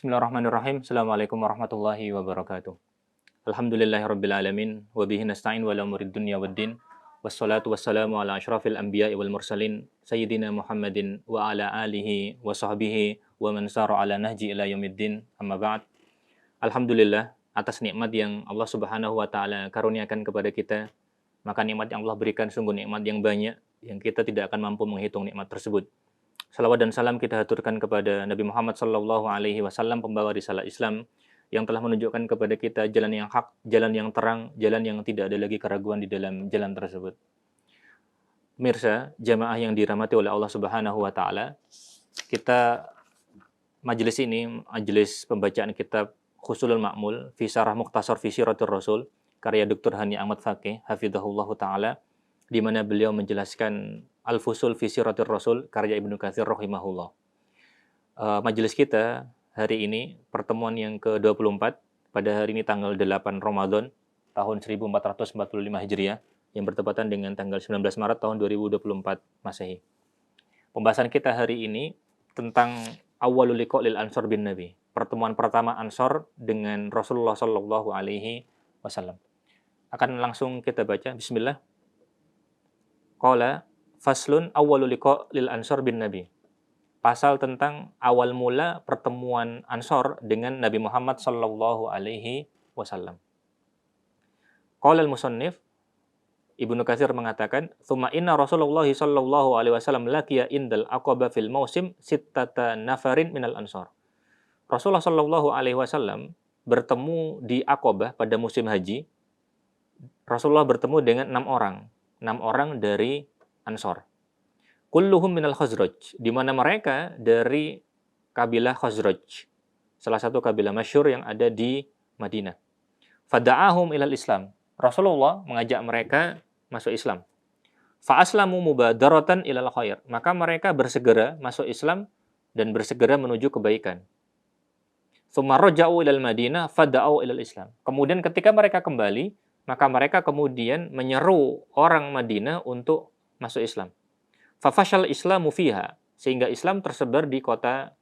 Bismillahirrahmanirrahim. Assalamualaikum warahmatullahi wabarakatuh. Alhamdulillahirrabbilalamin. Wabihi nasta'in wala murid dunya waddin. Wassalatu wassalamu ala ashrafil anbiya'i wal mursalin. Sayyidina Muhammadin wa ala alihi wa sahbihi wa man sara ala nahji ila yaumiddin. Amma ba'd. Alhamdulillah atas nikmat yang Allah subhanahu wa ta'ala karuniakan kepada kita. Maka nikmat yang Allah berikan sungguh nikmat yang banyak yang kita tidak akan mampu menghitung nikmat tersebut. Salawat dan salam kita haturkan kepada Nabi Muhammad sallallahu alaihi wasallam, pembawa risalah Islam yang telah menunjukkan kepada kita jalan yang hak, jalan yang terang, jalan yang tidak ada lagi keraguan di dalam jalan tersebut. Pemirsa, jamaah yang dirahmati oleh Allah Subhanahu wa taala, kita majelis ini majelis pembacaan kitab Husulul Ma'mul fi Syarah Mukhtasar fi Siratir Rasul karya Dr. Hani Ahmad Faqih hafizahullah taala, di mana beliau menjelaskan Al-Fusul fi Siratir Rasul karya Ibnu Katsir rahimahullah. Majelis kita hari ini pertemuan yang ke-24 pada hari ini tanggal 8 Ramadan tahun 1445 Hijriah yang bertepatan dengan tanggal 19 Maret tahun 2024 Masehi. Pembahasan kita hari ini tentang awwalul liqa' lil Ansar bin Nabi, pertemuan pertama Ansar dengan Rasulullah sallallahu alaihi wasallam. Akan langsung kita baca, bismillah. Qala faslun awwalul liqa' lil Ansar bin Nabi. Pasal tentang awal mula pertemuan Ansar dengan Nabi Muhammad sallallahu alaihi wasallam. Qala al-musannif, Ibnu Katsir mengatakan, "Tsumma inna Rasulullah sallallahu alaihi wasallam laqiya indal Aqabah fil mausim sittata nafarin minal Ansar." Rasulullah sallallahu alaihi wasallam bertemu di Aqabah pada musim haji. Rasulullah bertemu dengan 6 orang dari Ansar. Kulluhum minal Khazraj, di mana mereka dari kabilah Khazraj, salah satu kabilah masyhur yang ada di Madinah. Fada'ahum ilal Islam. Rasulullah mengajak mereka masuk Islam. Fa'aslamu mubadaratan ilal khair. Maka mereka bersegera masuk Islam dan bersegera menuju kebaikan. Tsumma raja'u ilal Madinah fada'u ilal Islam. Kemudian ketika mereka kembali, maka mereka kemudian menyeru orang Madinah untuk masuk Islam. Fafashal Islamu fiha, sehingga Islam tersebar di kota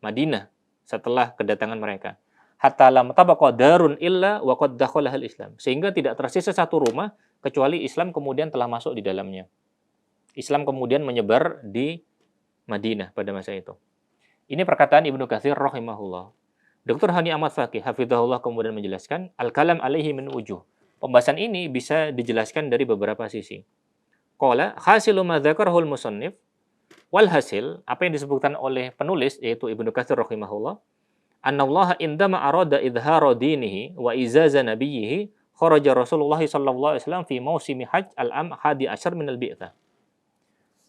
Madinah setelah kedatangan mereka. Hatta lam tabaqa darun illa wa qad dakhalahal Islam, sehingga tidak tersisa satu rumah kecuali Islam kemudian telah masuk di dalamnya. Islam kemudian menyebar di Madinah pada masa itu. Ini perkataan Ibnu Katsir rahimahullah. Dr. Hani Ahmad Faqih hafizahullah kemudian menjelaskan, al-kalam alaihi min wujuh. Pembahasan ini bisa dijelaskan dari beberapa sisi. Qala hasilu ma dzakarahul musannif, wal hasil, apa yang disebutkan oleh penulis yaitu Ibnu Katsir rahimahullah, annallaha indama arada idhara dinihi wa izaza nabiyhi kharaja Rasulullah sallallahu alaihi wasallam fi mausimi hajj al-am 11 min al-bi'tsah.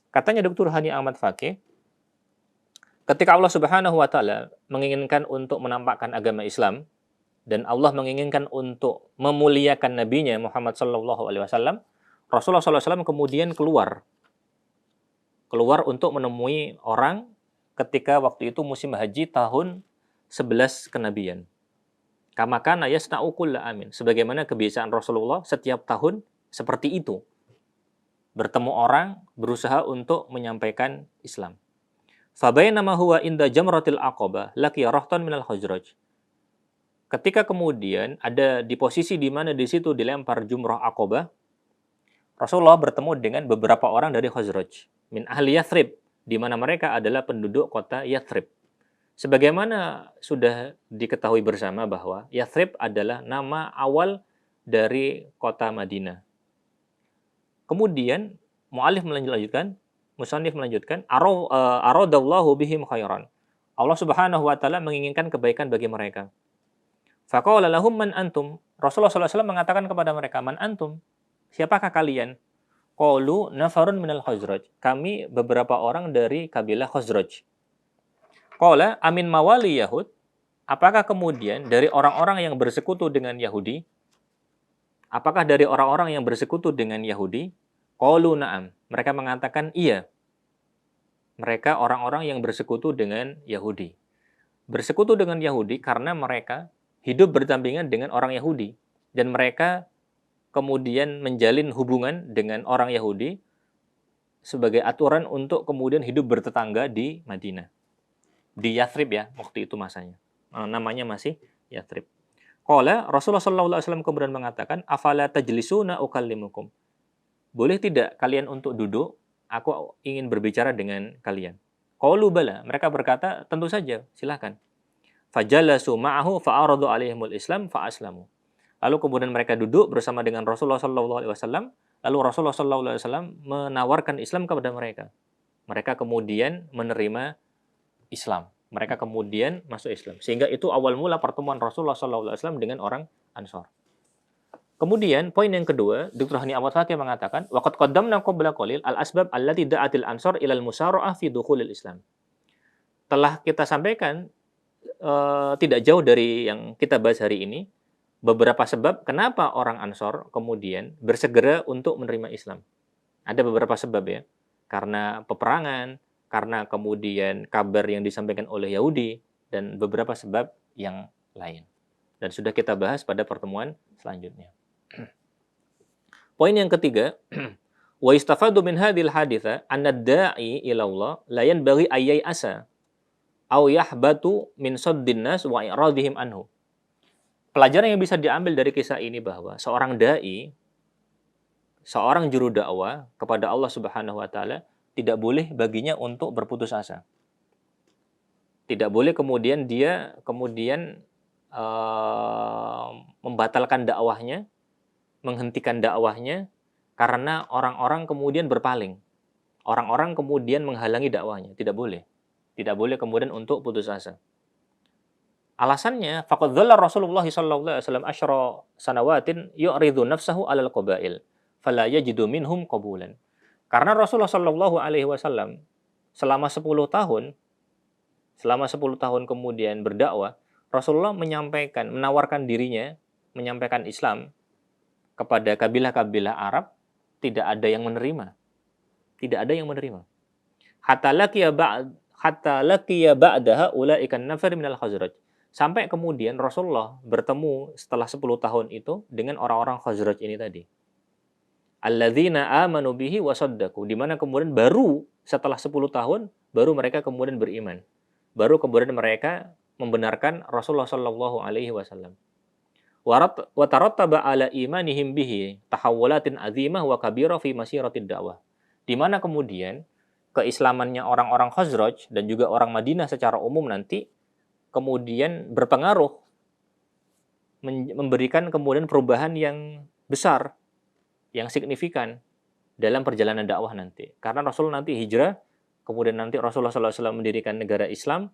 Katanya Dr. Hani Ahmad Faqih, ketika Allah Subhanahu wa taala menginginkan untuk menampakkan agama Islam dan Allah menginginkan untuk memuliakan nabinya Muhammad sallallahu alaihi wasallam, Rasulullah SAW kemudian keluar untuk menemui orang ketika waktu itu musim haji tahun 11 kenabian. Kama kana yasna'u kulla amin. Sebagaimana kebiasaan Rasulullah setiap tahun seperti itu. Bertemu orang, berusaha untuk menyampaikan Islam. Fabainama huwa inda jamratil aqabah laqiya rahtan minal Khazraj. Ketika kemudian ada di posisi di mana di situ dilempar jumrah Aqabah, Rasulullah bertemu dengan beberapa orang dari Khazraj, min ahli Yathrib, di mana mereka adalah penduduk kota Yathrib. Sebagaimana sudah diketahui bersama bahwa Yathrib adalah nama awal dari kota Madinah. Kemudian musannif melanjutkan, aradallahu bihim khairan. Allah Subhanahu wa taala menginginkan kebaikan bagi mereka. Faqala lahum man antum. Rasulullah SAW mengatakan kepada mereka, man antum? Siapakah kalian? Qalu nafarun minal Khazraj. Kami beberapa orang dari kabilah Khazraj. Qala amin mawali Yahud. Apakah kemudian dari orang-orang yang bersekutu dengan Yahudi? Apakah dari orang-orang yang bersekutu dengan Yahudi? Qalu na'am. Mereka mengatakan iya. Mereka orang-orang yang bersekutu dengan Yahudi. Bersekutu dengan Yahudi karena mereka hidup berdampingan dengan orang Yahudi. Dan mereka kemudian menjalin hubungan dengan orang Yahudi sebagai aturan untuk kemudian hidup bertetangga di Madinah. Di Yathrib ya, waktu itu masanya. namanya masih Yathrib. Qala Rasulullah sallallahu alaihi wasallam kemudian mengatakan, "Afala tajlisuna ukallimukum?" Boleh tidak kalian untuk duduk? Aku ingin berbicara dengan kalian. Qalu bala. Mereka berkata, tentu saja, silakan. Fajalasu ma'ahu fa'aradu alaihimul Islam fa'aslamu. Lalu kemudian mereka duduk bersama dengan Rasulullah sallallahu alaihi wasallam. Lalu Rasulullah sallallahu alaihi wasallam menawarkan Islam kepada mereka. Mereka kemudian menerima Islam. Mereka kemudian masuk Islam. Sehingga itu awal mula pertemuan Rasulullah sallallahu alaihi wasallam dengan orang Ansor. Kemudian poin yang kedua, Dr. Hani Ahmad Fakih mengatakan, waqad qaddamna qabla qalil al-asbab allati da'atil ansar ila al-musara'ah fi dukhulil Islam. Telah kita sampaikan tidak jauh dari yang kita bahas hari ini, beberapa sebab kenapa orang Ansor kemudian bersegera untuk menerima Islam. Ada beberapa sebab ya. Karena peperangan, karena kemudian kabar yang disampaikan oleh Yahudi, dan beberapa sebab yang lain. Dan sudah kita bahas pada pertemuan selanjutnya. Poin yang ketiga, wa istafadu min hadhil haditha anna ad-da'i ila Allah la yanbaghi ay ya'asa aw yahbatu min saddin nas wa i'radihim anhu. Pelajaran yang bisa diambil dari kisah ini bahwa seorang dai, seorang juru dakwah kepada Allah Subhanahu wa taala tidak boleh baginya untuk berputus asa. Tidak boleh kemudian dia membatalkan dakwahnya, menghentikan dakwahnya karena orang-orang kemudian berpaling. Orang-orang kemudian menghalangi dakwahnya. Tidak boleh. Tidak boleh kemudian untuk putus asa. Alasannya, faqad dhalla Rasulullah sallallahu alaihi wasallam asyra sanawatin yu'ridu nafsahu 'alal qabail, fala yajidu minhum qabulan. Karena Rasulullah sallallahu alaihi wasallam selama 10 tahun kemudian berdakwah, Rasulullah menawarkan dirinya, menyampaikan Islam kepada kabilah-kabilah Arab, tidak ada yang menerima. Tidak ada yang menerima. Hatta laqiya ba'daha ulaikan nafar minal Khazraj. Sampai kemudian Rasulullah bertemu setelah 10 tahun itu dengan orang-orang Khazraj ini tadi. Alladzina amanu bihi wa saddaqu. Di mana kemudian baru setelah 10 tahun baru mereka kemudian beriman. Baru kemudian mereka membenarkan Rasulullah sallallahu alaihi wasallam. Wa tarattaba ala imanihim bihi tahawulatin azimah wa kabira fi masyiratid dakwah. Di mana kemudian keislamannya orang-orang Khazraj dan juga orang Madinah secara umum nanti kemudian berpengaruh, memberikan kemudian perubahan yang besar, yang signifikan dalam perjalanan dakwah nanti. Karena Rasul nanti hijrah, kemudian nanti Rasulullah SAW mendirikan negara Islam,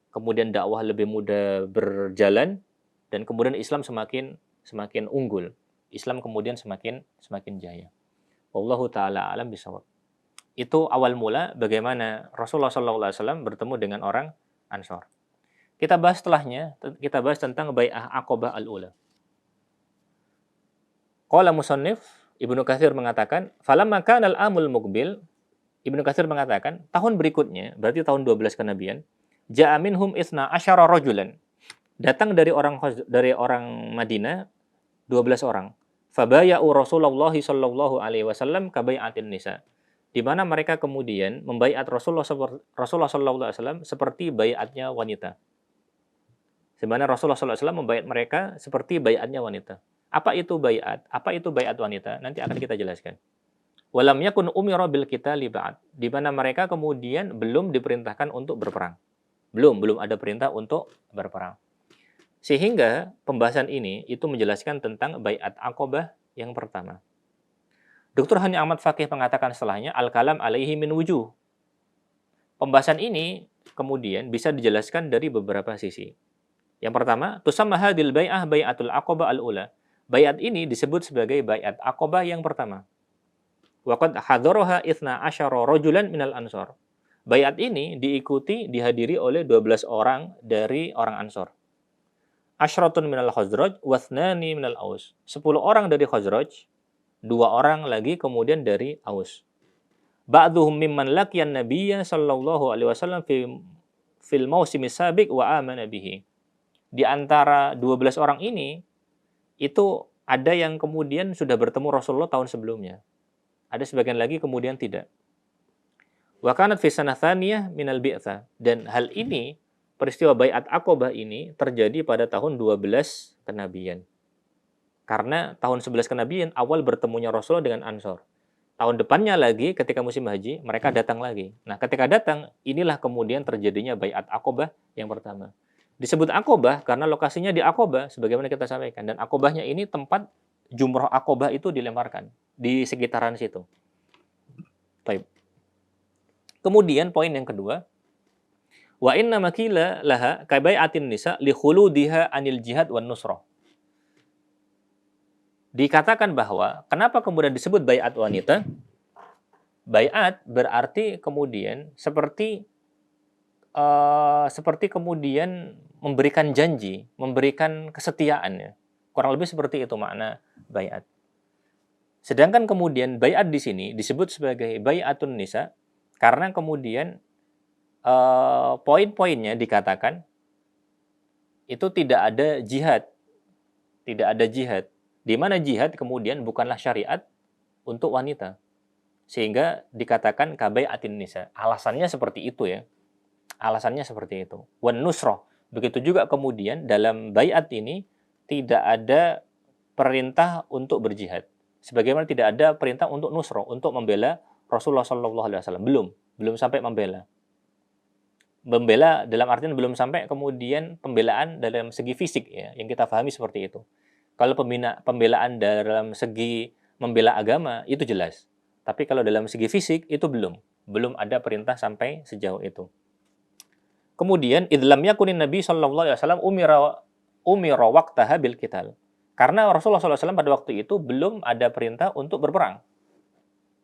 kemudian dakwah lebih mudah berjalan, dan kemudian Islam semakin unggul. Islam kemudian semakin jaya. Wallahu taala alam bisawab. Itu awal mula bagaimana Rasulullah SAW bertemu dengan orang Ansor. Kita bahas setelahnya, kita bahas tentang Bai'ah Aqabah al-Ula. Qala musannif, Ibnu Katsir mengatakan, "Falamma kana al-amul muqbil", Ibnu Katsir mengatakan, tahun berikutnya, berarti tahun 12 kenabian, ja'a minhum isna asyara rajulan. Datang dari orang Madinah 12 orang. Fabaya'u Rasulullah sallallahu alaihi wasallam ka bai'atin nisa. Di mana mereka kemudian membaiat Rasulullah sallallahu alaihi wasallam seperti baiatnya wanita. Di mana Rasulullah sallallahu alaihi wasallam membaiat mereka seperti baiatnya wanita. Apa itu baiat? Apa itu baiat wanita? Nanti akan kita jelaskan. Walam yakun umira bil qitali ba'd. Di mana mereka kemudian belum diperintahkan untuk berperang. Belum ada perintah untuk berperang. Sehingga pembahasan ini itu menjelaskan tentang baiat Aqabah yang pertama. Dr. Hani Ahmad Fakih mengatakan setelahnya, al-kalam alaihi min wujuh. Pembahasan ini kemudian bisa dijelaskan dari beberapa sisi. Yang pertama, tusamma hadil bai'ah bai'atul Aqabah al-ula. Baiat ini disebut sebagai baiat Aqabah yang pertama. Wa qad hadaraha 12 rajulan minal ansor. Baiat ini dihadiri oleh 12 orang dari orang Ansor. Asyratun minal Khazraj wa thnani minal Aus. 10 orang dari Khazraj, 2 orang lagi kemudian dari Aus. Ba'dhuhum mimman laqiyan nabiyya sallallahu alaihi wasallam fil mausimis sabiq wa amana bihi. Di antara 12 orang ini itu ada yang kemudian sudah bertemu Rasulullah tahun sebelumnya. Ada sebagian lagi kemudian tidak. Wa kanat fi sanah tsaniyah minal bi'tsah. Dan hal ini peristiwa Baiat Aqobah ini terjadi pada tahun 12 kenabian. Karena tahun 11 kenabian awal bertemunya Rasulullah dengan Ansor. Tahun depannya lagi ketika musim haji, mereka datang lagi. Nah, ketika datang, inilah kemudian terjadinya Baiat Aqobah yang pertama. Disebut Aqobah karena lokasinya di Aqobah, sebagaimana kita sampaikan. Dan Aqobahnya ini tempat jumroh Aqobah itu dilemparkan, di sekitaran situ. Baik. Kemudian poin yang kedua, wa inna makila laha kabai'atin nisa li khuludiha anil jihad wan nusrah. Dikatakan bahwa kenapa kemudian disebut baiat wanita? Baiat berarti kemudian seperti kemudian memberikan janji, memberikan kesetiaan ya. Kurang lebih seperti itu makna baiat. Sedangkan kemudian baiat di sini disebut sebagai baiatun nisa karena kemudian poin-poinnya dikatakan itu tidak ada jihad. Tidak ada jihad. Di mana jihad kemudian bukanlah syariat untuk wanita. Sehingga dikatakan kabai'atin nisa. Alasannya seperti itu ya. Alasannya seperti itu. Wan nusroh. Begitu juga kemudian dalam baiat ini tidak ada perintah untuk berjihad. Sebagaimana tidak ada perintah untuk nusroh, untuk membela Rasulullah SAW. Belum sampai membela. Membela dalam artian belum sampai kemudian pembelaan dalam segi fisik ya, yang kita pahami seperti itu. Kalau pembelaan dalam segi membela agama itu jelas. Tapi kalau dalam segi fisik itu belum ada perintah sampai sejauh itu. Kemudian idlam yakunin Nabi sallallahu alaihi wasallam umira waqtaha bil qital. Karena Rasulullah SAW pada waktu itu belum ada perintah untuk berperang.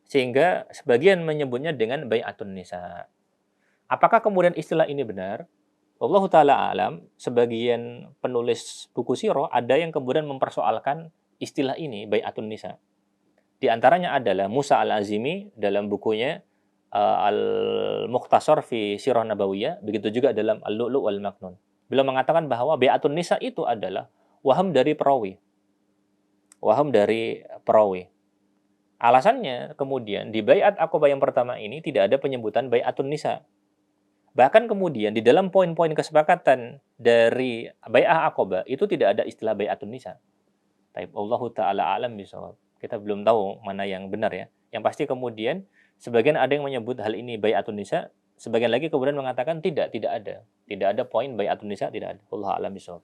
Sehingga sebagian menyebutnya dengan bai'atun nisa. Apakah kemudian istilah ini benar? Wallahu ta'ala alam, sebagian penulis buku sirah ada yang kemudian mempersoalkan istilah ini, bai'atun nisa. Di antaranya adalah Musa al-Azimi dalam bukunya Al-Mukhtasar fi Sirah Nabawiyah, begitu juga dalam Al-Lu'lu' wal Maknun. Beliau mengatakan bahwa bai'atun nisa itu adalah waham dari perawi. Waham dari perawi. Alasannya kemudian di bai'at Aqobah yang pertama ini tidak ada penyebutan bai'atun nisa. Bahkan kemudian di dalam poin-poin kesepakatan dari bai'ah Aqobah itu tidak ada istilah bai'atun nisa. Taib Allahu ta'ala alam bisawab. Kita belum tahu mana yang benar ya. Yang pasti kemudian sebagian ada yang menyebut hal ini bai'atun nisa, sebagian lagi kemudian mengatakan tidak ada. Tidak ada poin bai'atun nisa, tidak ada. Allahu a'lam bisawab.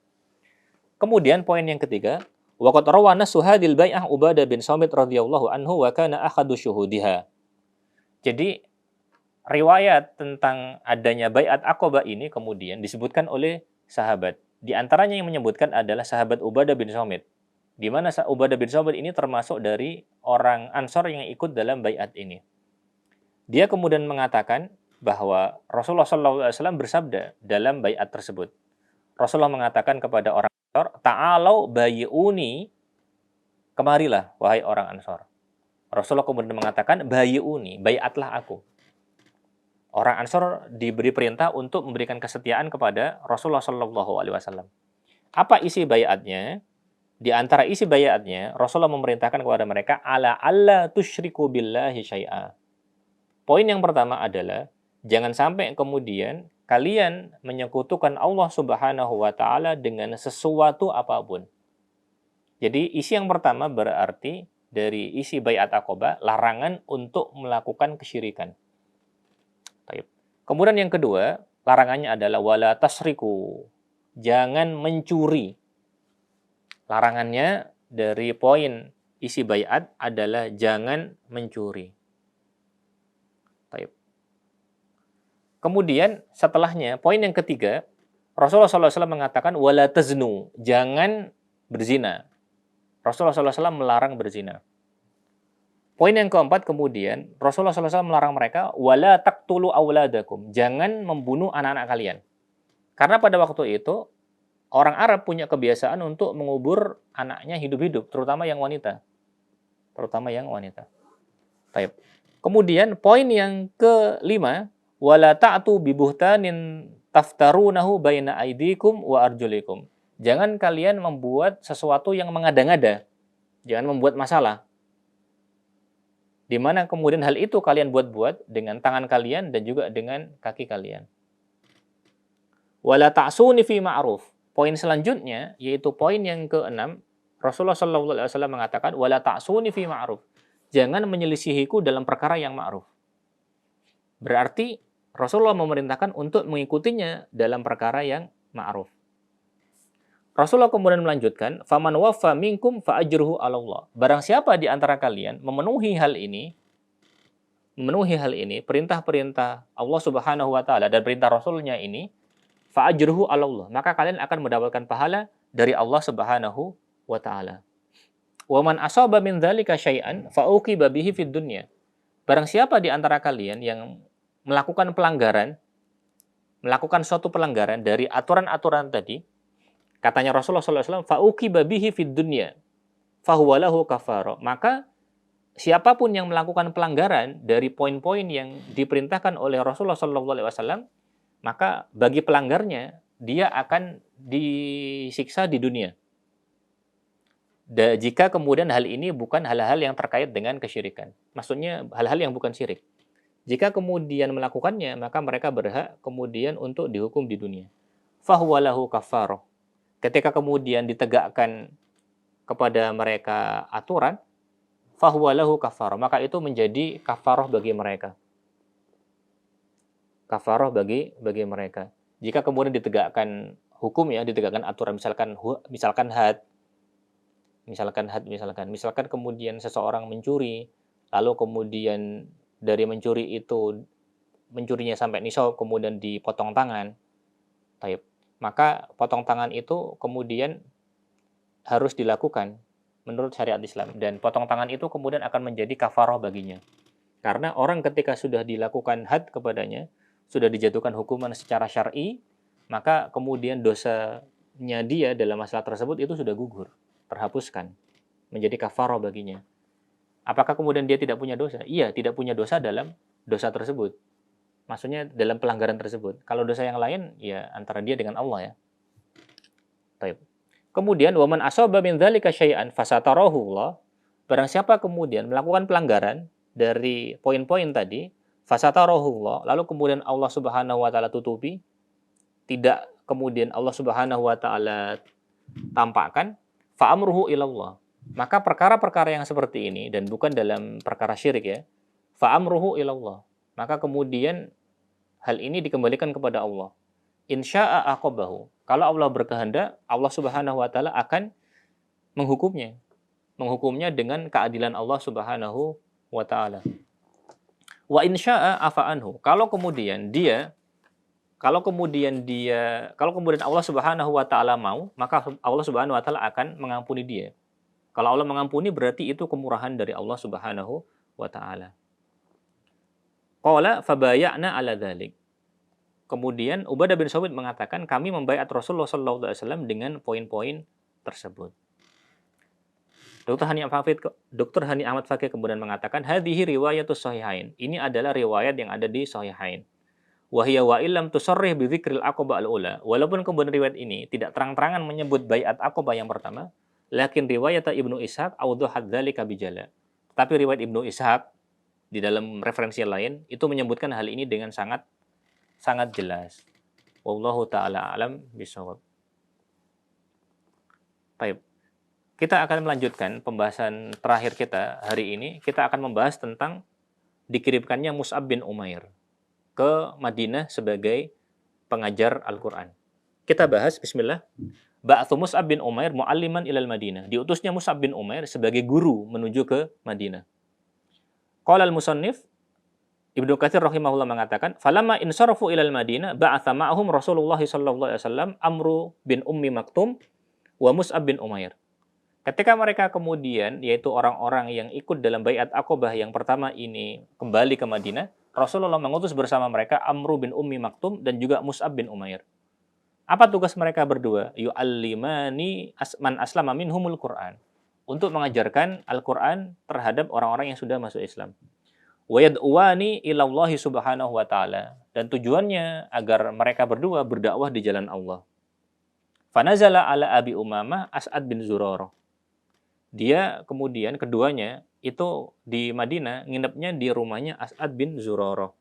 Kemudian poin yang ketiga, waqad rawana suhadil bai'ah Ubadah bin Samit radhiyallahu anhu wa kana akhadu syuhudiha. Jadi riwayat tentang adanya bai'at Aqobah ini kemudian disebutkan oleh sahabat. Di antaranya yang menyebutkan adalah sahabat Ubadah bin Samit. Di mana Ubadah bin Samit ini termasuk dari orang Ansor yang ikut dalam bai'at ini. Dia kemudian mengatakan bahwa Rasulullah SAW bersabda dalam bai'at tersebut. Rasulullah mengatakan kepada orang Ansor, "Ta'alau bayi'uni," kemarilah wahai orang Ansor. Rasulullah kemudian mengatakan, "Bayi'uni," bai'atlah aku. Orang Ansor diberi perintah untuk memberikan kesetiaan kepada Rasulullah SAW. Apa isi baiatnya? Di antara isi baiatnya, Rasulullah memerintahkan kepada mereka ala alla tusyriku billahi syai'a. Poin yang pertama adalah jangan sampai kemudian kalian menyekutukan Allah Subhanahu wa taala dengan sesuatu apapun. Jadi isi yang pertama berarti dari isi baiat Aqobah larangan untuk melakukan kesyirikan. Kemudian yang kedua, larangannya adalah wala tasriku. Jangan mencuri. Larangannya dari poin isi baiat adalah jangan mencuri. Baik. Kemudian setelahnya, poin yang ketiga, Rasulullah SAW mengatakan wala taznu. Jangan berzina. Rasulullah SAW melarang berzina. Poin yang keempat kemudian, Rasulullah SAW melarang mereka, wala taqtulu auladakum. Jangan membunuh anak-anak kalian. Karena pada waktu itu, orang Arab punya kebiasaan untuk mengubur anaknya hidup-hidup, terutama yang wanita. Baik. Kemudian, poin yang kelima, wala ta'tu bibuhtanin taftarunahu baina aidikum wa arjulikum. Jangan kalian membuat sesuatu yang mengada-ngada. Jangan membuat masalah. Di mana kemudian hal itu kalian buat-buat dengan tangan kalian dan juga dengan kaki kalian. Wala ta'suni fi ma'ruf. Poin selanjutnya yaitu poin yang keenam, Rasulullah sallallahu alaihi wasallam mengatakan wala ta'suni fi ma'ruf. Jangan menyelisihiku dalam perkara yang ma'ruf. Berarti Rasulullah memerintahkan untuk mengikutinya dalam perkara yang ma'ruf. Rasulullah kemudian melanjutkan, "Faman waffa minkum fa ajruhu 'ala Allah." Barang siapa di antara kalian memenuhi hal ini, perintah-perintah Allah Subhanahu wa taala dan perintah Rasulnya ini, fa ajruhu 'ala Allah, maka kalian akan mendapatkan pahala dari Allah Subhanahu wa taala. Wa man asaba min dzalika syai'an fa uqiba bihi fid dunya. Barang siapa di antara kalian yang melakukan suatu pelanggaran dari aturan-aturan tadi, katanya Rasulullah SAW, fa'uqiba bihi fid dunya, fahuwa lahu kafarah. Maka siapapun yang melakukan pelanggaran dari poin-poin yang diperintahkan oleh Rasulullah SAW, maka bagi pelanggarnya dia akan disiksa di dunia. Jika kemudian hal ini bukan hal-hal yang terkait dengan kesyirikan. Maksudnya hal-hal yang bukan syirik. Jika kemudian melakukannya, maka mereka berhak kemudian untuk dihukum di dunia. Fahuwa lahu kafarah. Ketika kemudian ditegakkan kepada mereka aturan, fahuwa lahu kafarah, maka itu menjadi kafarah bagi mereka. Kafarah bagi mereka. Jika kemudian ditegakkan hukum, ya, ditegakkan aturan, misalkan kemudian seseorang mencuri, lalu kemudian dari mencuri itu, mencurinya sampai nisab, kemudian dipotong tangan. Taib. Maka potong tangan itu kemudian harus dilakukan menurut syariat Islam. Dan potong tangan itu kemudian akan menjadi kafarah baginya. Karena orang ketika sudah dilakukan had kepadanya, sudah dijatuhkan hukuman secara syar'i, maka kemudian dosanya dia dalam masalah tersebut itu sudah gugur, terhapuskan, menjadi kafarah baginya. Apakah kemudian dia tidak punya dosa? Iya, tidak punya dosa dalam dosa tersebut. Maksudnya dalam pelanggaran tersebut. Kalau dosa yang lain, ya antara dia dengan Allah, ya. Baik. Kemudian, waman asaba min dzalika syai'an fasatarahu Allah. Barang siapa kemudian melakukan pelanggaran dari poin-poin tadi, fasatarahu Allah, lalu kemudian Allah Subhanahu wa taala tutupi, tidak kemudian Allah Subhanahu wa taala tampakkan, fa amruhu ilallah. Maka perkara-perkara yang seperti ini, dan bukan dalam perkara syirik, ya, fa amruhu ilallah, maka kemudian hal ini dikembalikan kepada Allah. Insya'a aqabahu. Kalau Allah berkehendak, Allah Subhanahu wa taala akan menghukumnya. Menghukumnya dengan keadilan Allah Subhanahu wa taala. Wa insya'a afa'anhu. Kalau kemudian Allah Subhanahu wa taala mau, maka Allah Subhanahu wa taala akan mengampuni dia. Kalau Allah mengampuni, berarti itu kemurahan dari Allah Subhanahu wa taala. Qala fabaya'na ala dzalik. Kemudian Ubadah bin Samit mengatakan, kami membaiat Rasulullah sallallahu alaihi wasallam dengan poin-poin tersebut. Dr. Hani Ahmad Fakih kemudian mengatakan, hadhihi riwayatus sahihain. Ini adalah riwayat yang ada di sahihain. Wa hiya wa illam tusarrih bi dzikril aqabah al-ula. Walaupun kemudian riwayat ini tidak terang-terangan menyebut baiat Aqabah yang pertama, lakin riwayat Ibnu Ishaq awdahat dzalika bijala. Tapi riwayat Ibnu Ishaq di dalam referensi lain itu menyebutkan hal ini dengan sangat jelas. Wallahu taala alam bishawab. Baik. Kita akan melanjutkan pembahasan terakhir kita hari ini. Kita akan membahas tentang dikirimkannya Mus'ab bin Umair ke Madinah sebagai pengajar Al-Qur'an. Kita bahas, bismillah. Ba'atsu Mus'ab bin Umair mu'alliman ilal Madinah. Diutusnya Mus'ab bin Umair sebagai guru menuju ke Madinah. Qala al-musannif, Ibnu Katsir rahimahullah mengatakan, "Falamma insarafu ilal Madinah ba'atsa ma'ahum Rasulullah sallallahu alaihi wasallam Amru bin Ummi Maktum wa Mus'ab bin Umair." Ketika mereka kemudian, yaitu orang-orang yang ikut dalam baiat Aqabah yang pertama ini kembali ke Madinah, Rasulullah mengutus bersama mereka Amru bin Ummi Maktum dan juga Mus'ab bin Umair. Apa tugas mereka berdua? Yu'allimani man aslama minhumul Qur'an. Untuk mengajarkan Al-Qur'an terhadap orang-orang yang sudah masuk Islam. Wa yad'uwani ilallahi subhanahu wa ta'ala. Dan tujuannya agar mereka berdua berdakwah di jalan Allah. Fanazala ala Abi Umamah As'ad bin Zurarah. Dia kemudian keduanya itu di Madinah nginepnya di rumahnya As'ad bin Zurarah.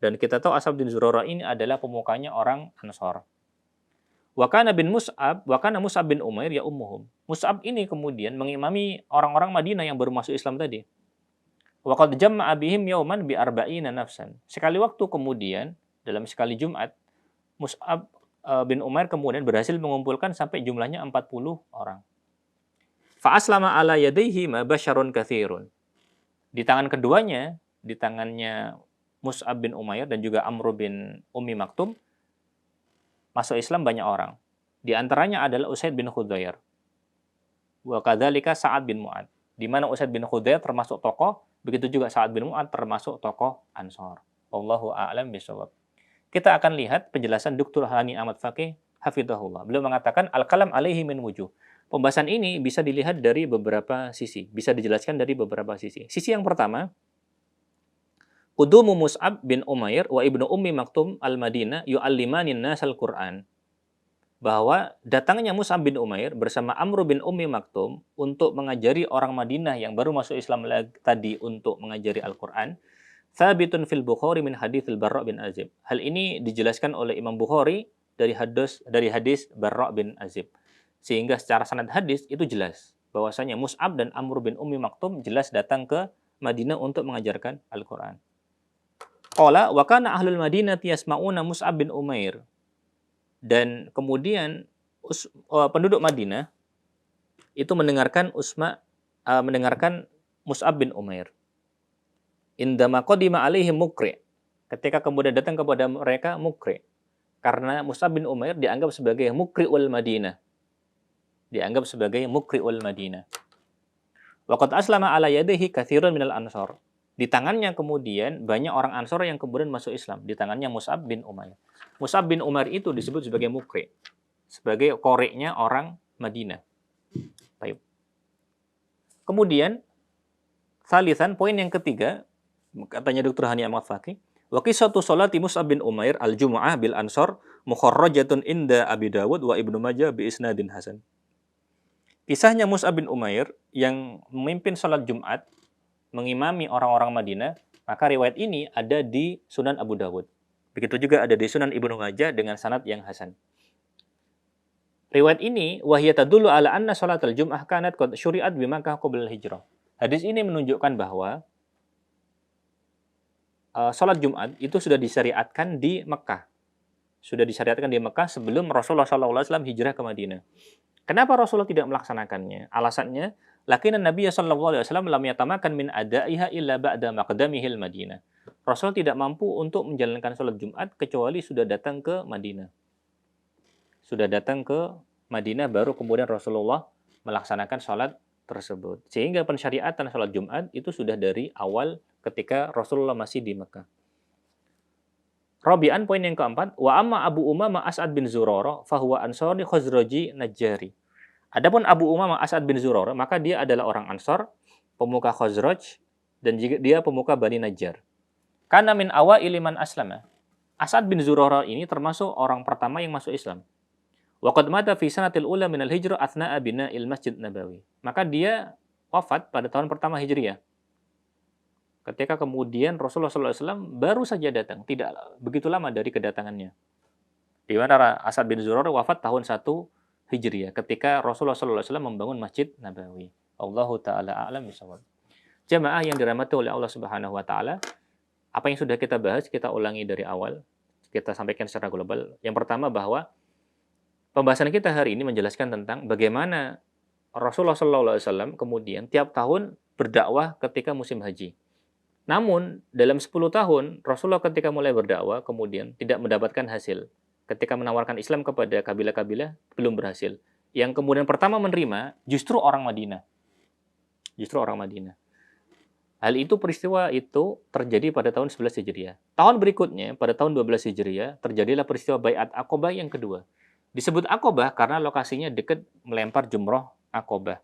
Dan kita tahu As'ad bin Zurarah ini adalah pemukanya orang Ansor. Wa kana Mus'ab bin Umair ya ummuhum. Mus'ab ini kemudian mengimami orang-orang Madinah yang baru masuk Islam tadi. Wa qad jama'a bihim yauman bi arba'ina nafsan. Sekali waktu kemudian dalam sekali Jumat, Mus'ab bin Umair kemudian berhasil mengumpulkan sampai jumlahnya 40 orang. Fa aslama ala yadayhi ma basyarun katsirun. Di tangan keduanya, di tangannya Mus'ab bin Umair dan juga Amr bin Ummi Maktum, masuk Islam banyak orang. Di antaranya adalah Usaid bin Khudair. Wa kadzalika Sa'ad bin Mu'ad. Di mana Usaid bin Khudair termasuk tokoh, begitu juga Sa'ad bin Mu'ad termasuk tokoh Ansor. Wallahu a'lam bishawab. Kita akan lihat penjelasan Dr. Hani Ahmad Faqih hafizahullah. Beliau mengatakan al-kalam alaihi min wujuh. Pembahasan ini bisa dilihat dari beberapa sisi, bisa dijelaskan dari beberapa sisi. Sisi yang pertama, Qudumu Mus'ab bin Umair wa Ibnu Ummi Maktum al-Madinah yu'allimanin nasal Qur'an. Bahwa datangnya Mus'ab bin Umair bersama Amr bin Ummi Maktum untuk mengajari orang Madinah yang baru masuk Islam tadi untuk mengajari Al-Qur'an, thabitun fil Bukhari min hadits Barra bin Azib. Hal ini dijelaskan oleh Imam Bukhari dari hadis Barra bin Azib. Sehingga secara sanad hadis itu jelas bahwasanya Mus'ab dan Amr bin Ummi Maktum jelas datang ke Madinah untuk mengajarkan Al-Qur'an. Qala wa kana ahlul Madinati yasma'una Mus'ab bin Umair. Dan kemudian penduduk Madinah itu mendengarkan Mus'ab bin Umair. Indama qadima alaihim mukri. Ketika kemudian datang kepada mereka mukri. Karena Mus'ab bin Umair dianggap sebagai mukri'ul Madinah. Dianggap sebagai mukri'ul Madinah. Wa qad aslama ala yadihi katsirun minal ansar. Di tangannya kemudian banyak orang Ansor yang kemudian masuk Islam. Di tangannya Mus'ab bin Umair. Mus'ab bin Umair itu disebut sebagai mukri. Sebagai koreknya orang Madinah. Baik. Kemudian, salisan, poin yang ketiga, katanya Dr. Hani Ahmad Faqih, wa qissatu sholati Mus'ab bin Umair al-Jumu'ah bil Ansor mukharrajatun inda Abi Dawud wa Ibnu Majah bi isnadin hasan. Kisahnya Mus'ab bin Umair yang memimpin salat Jumat, mengimami orang-orang Madinah, maka riwayat ini ada di Sunan Abu Dawud. Begitu juga ada di Sunan Ibnu Majah dengan sanad yang hasan. Riwayat ini wahiyya tadullu ala anna sholatal jum'ah kanat qad syuri'at bi Makkah qabla hijrah. Hadis ini menunjukkan bahwa salat Jumat itu sudah disyariatkan di Mekah. Sudah disyariatkan di Mekah sebelum Rasulullah SAW hijrah ke Madinah. Kenapa Rasulullah tidak melaksanakannya? Alasannya, lakinan Nabi sallallahu alaihi wasallam lam yatamakan min adaiha illa ba'da maqdamihil Madinah. Rasul tidak mampu untuk menjalankan salat Jumat kecuali sudah datang ke Madinah. Sudah datang ke Madinah baru kemudian Rasulullah melaksanakan salat tersebut. Sehingga pensyariatan salat Jumat itu sudah dari awal ketika Rasulullah masih di Mekah. Rabi'an, poin yang keempat, wa amma Abu Umamah As'ad bin Zurarah fahuwa ansari khazraji najjari. Adapun Abu Umamah As'ad bin Zurarah, maka dia adalah orang Ansar, pemuka Khazraj, dan dia pemuka Bani Najjar. Kana min awaili man aslama. As'ad bin Zurarah ini termasuk orang pertama yang masuk Islam. Wa qad mata fi sanatil ula min al-hijrah athna'a bina'il Masjid Nabawi. Maka dia wafat pada tahun pertama Hijriah. Ketika kemudian Rasulullah SAW baru saja datang, tidak begitu lama dari kedatangannya. Di mana As'ad bin Zurarah wafat tahun 1 Hijriah ketika Rasulullah SAW membangun Masjid Nabawi. Allahu ta'ala a'lam bishawab. Jamaah yang dirahmati oleh Allah Subhanahu wa taala, apa yang sudah kita bahas kita ulangi dari awal, kita sampaikan secara global. Yang pertama bahwa pembahasan kita hari ini menjelaskan tentang bagaimana Rasulullah SAW kemudian tiap tahun berdakwah ketika musim haji. Namun, dalam 10 tahun, Rasulullah ketika mulai berdakwah, kemudian tidak mendapatkan hasil. Ketika menawarkan Islam kepada kabilah-kabilah, belum berhasil. Yang kemudian pertama menerima, justru orang Madinah. Justru orang Madinah. Hal itu, peristiwa itu terjadi pada tahun 11 Hijriah. Tahun berikutnya, pada tahun 12 Hijriah, terjadilah peristiwa Bai'at Aqobah yang kedua. Disebut Aqobah karena lokasinya dekat melempar jumroh Aqobah.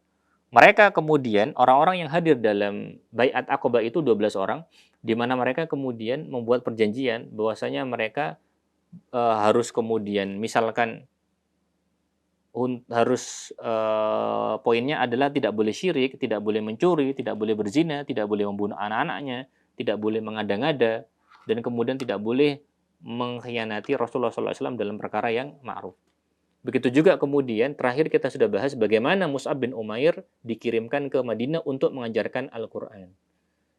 Mereka kemudian, orang-orang yang hadir dalam Bai'at Aqobah itu 12 orang, di mana mereka kemudian membuat perjanjian bahwasanya mereka harus kemudian, misalkan poinnya adalah tidak boleh syirik, tidak boleh mencuri, tidak boleh berzina, tidak boleh membunuh anak-anaknya, tidak boleh mengada-ngada, dan kemudian tidak boleh mengkhianati Rasulullah SAW dalam perkara yang ma'ruf. Begitu juga kemudian terakhir kita sudah bahas bagaimana Mus'ab bin Umair dikirimkan ke Madinah untuk mengajarkan Al-Quran.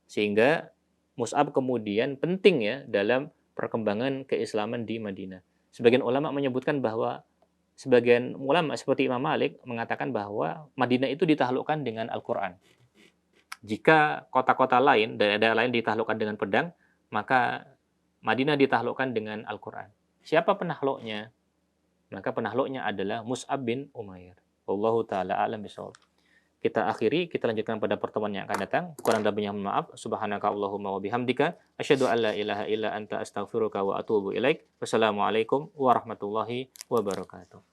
Sehingga Mus'ab kemudian penting ya dalam perkembangan keislaman di Madinah. Sebagian ulama menyebutkan bahwa sebagian ulama seperti Imam Malik mengatakan bahwa Madinah itu ditaklukkan dengan Al-Quran. Jika kota-kota lain, daerah lain ditaklukkan dengan pedang, maka Madinah ditaklukkan dengan Al-Quran. Siapa penakluknya? Maka penakluknya adalah Mus'ab bin Umair. Wallahu ta'ala a'lam bishawab. Kita akhiri, kita lanjutkan pada pertemuan yang akan datang. Kurang lebihnya mohon maaf. Subhanaka Allahumma wa bihamdika asyhadu an la ilaha illa anta astaghfiruka wa atubu ilaik. Wassalamualaikum warahmatullahi wabarakatuh.